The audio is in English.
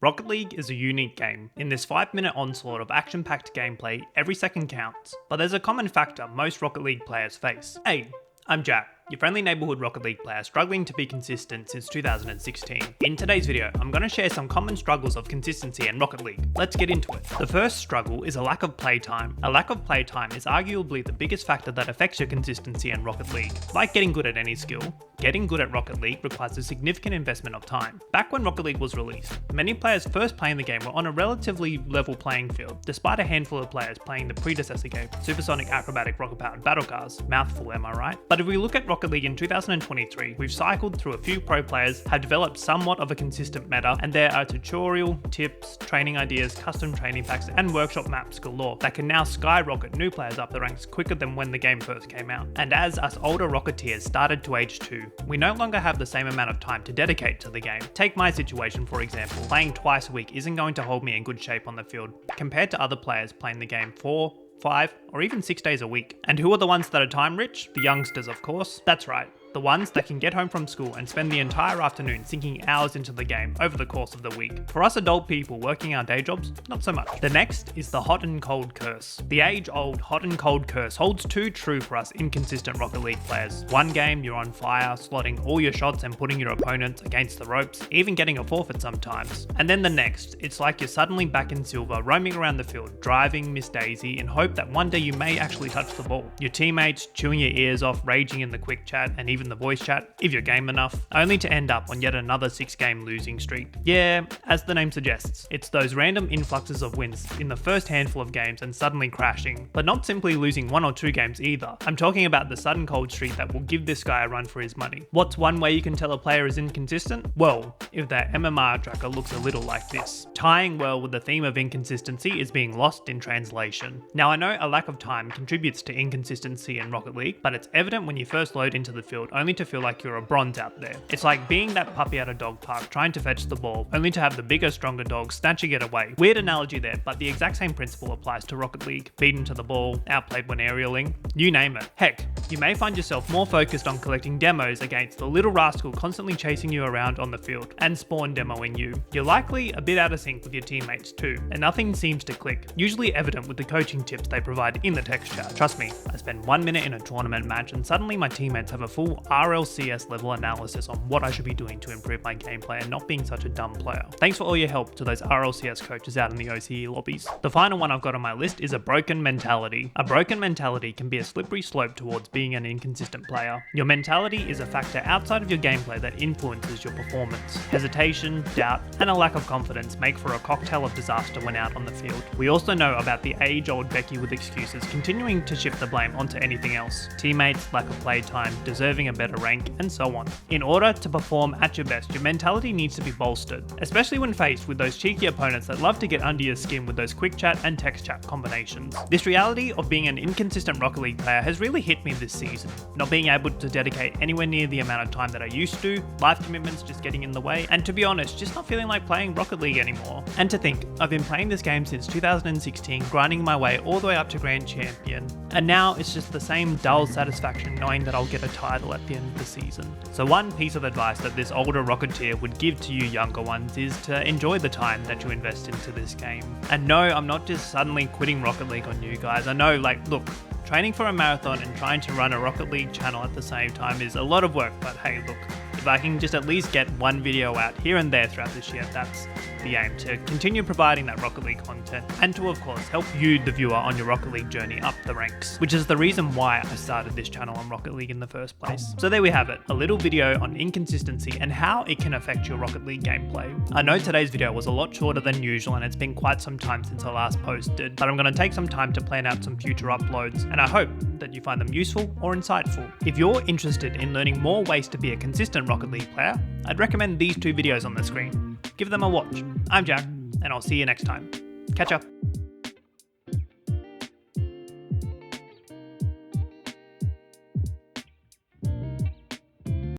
Rocket League is a unique game. In this 5-minute onslaught of action-packed gameplay, every second counts. But there's a common factor most Rocket League players face. Hey, I'm Jack, your friendly neighborhood Rocket League player struggling to be consistent since 2016. In today's video, I'm going to share some common struggles of consistency in Rocket League. Let's get into it. The first struggle is a lack of playtime. A lack of playtime is arguably the biggest factor that affects your consistency in Rocket League. Like getting good at any skill, getting good at Rocket League requires a significant investment of time. Back when Rocket League was released, many players first playing the game were on a relatively level playing field, despite a handful of players playing the predecessor game, Supersonic Acrobatic Rocket-Powered Battle Cars. Mouthful, am I right? But if we look at Rocket League in 2023, we've cycled through a few pro players, have developed somewhat of a consistent meta, and there are tutorial, tips, training ideas, custom training packs, and workshop maps galore that can now skyrocket new players up the ranks quicker than when the game first came out. And as us older Rocketeers started to age too, we no longer have the same amount of time to dedicate to the game. Take my situation for example, playing twice a week isn't going to hold me in good shape on the field, compared to other players playing the game 4, 5, or even 6 days a week. And who are the ones that are time rich? The youngsters, of course. That's right. The ones that can get home from school and spend the entire afternoon sinking hours into the game over the course of the week. For us adult people working our day jobs, not so much. The next is the hot and cold curse. The age-old hot and cold curse holds too true for us inconsistent Rocket League players. One game you're on fire, slotting all your shots and putting your opponents against the ropes, even getting a forfeit sometimes. And then the next, it's like you're suddenly back in silver, roaming around the field, driving Miss Daisy in hope that one day you may actually touch the ball. Your teammates chewing your ears off, raging in the quick chat and even the voice chat, if you're game enough, only to end up on yet another 6-game losing streak. Yeah, as the name suggests, it's those random influxes of wins in the first handful of games and suddenly crashing, but not simply losing 1 or 2 games either. I'm talking about the sudden cold streak that will give this guy a run for his money. What's one way you can tell a player is inconsistent? Well, if their MMR tracker looks a little like this. Tying well with the theme of inconsistency is being lost in translation. Now I know a lack of time contributes to inconsistency in Rocket League, but it's evident when you first load into the field only to feel like you're a bronze out there. It's like being that puppy at a dog park trying to fetch the ball, only to have the bigger, stronger dog snatching it away. Weird analogy there, but the exact same principle applies to Rocket League. Beaten to the ball, outplayed when aerialing, you name it. Heck, you may find yourself more focused on collecting demos against the little rascal constantly chasing you around on the field, and spawn demoing you. You're likely a bit out of sync with your teammates too, and nothing seems to click, usually evident with the coaching tips they provide in the text chat. Trust me, I spend 1 minute in a tournament match and suddenly my teammates have a full RLCS level analysis on what I should be doing to improve my gameplay and not being such a dumb player. Thanks for all your help to those RLCS coaches out in the OCE lobbies. The final one I've got on my list is a broken mentality. A broken mentality can be a slippery slope towards being an inconsistent player. Your mentality is a factor outside of your gameplay that influences your performance. Hesitation, doubt, and a lack of confidence make for a cocktail of disaster when out on the field. We also know about the age-old Becky with excuses continuing to shift the blame onto anything else. Teammates, lack of playtime, deserving a better rank, and so on. In order to perform at your best, your mentality needs to be bolstered, especially when faced with those cheeky opponents that love to get under your skin with those quick chat and text chat combinations. This reality of being an inconsistent Rocket League player has really hit me this season. Not being able to dedicate anywhere near the amount of time that I used to, life commitments just getting in the way, and to be honest, just not feeling like playing Rocket League anymore. And to think, I've been playing this game since 2016, grinding my way all the way up to Grand Champion, and now it's just the same dull satisfaction knowing that I'll get a title at the end of the season. So one piece of advice that this older Rocketeer would give to you younger ones is to enjoy the time that you invest into this game. And no, I'm not just suddenly quitting Rocket League on you guys. I know, look, training for a marathon and trying to run a Rocket League channel at the same time is a lot of work, but hey, look, if I can just at least get one video out here and there throughout this year, that's the aim, to continue providing that Rocket League content and to of course help you, the viewer, on your Rocket League journey up the ranks, which is the reason why I started this channel on Rocket League in the first place. So there we have it, a little video on inconsistency and how it can affect your Rocket League gameplay. I know today's video was a lot shorter than usual and it's been quite some time since I last posted, but I'm going to take some time to plan out some future uploads and I hope that you find them useful or insightful. If you're interested in learning more ways to be a consistent Rocket League player, I'd recommend these 2 videos on the screen. Give them a watch. I'm Jack, and I'll see you next time. Catch up.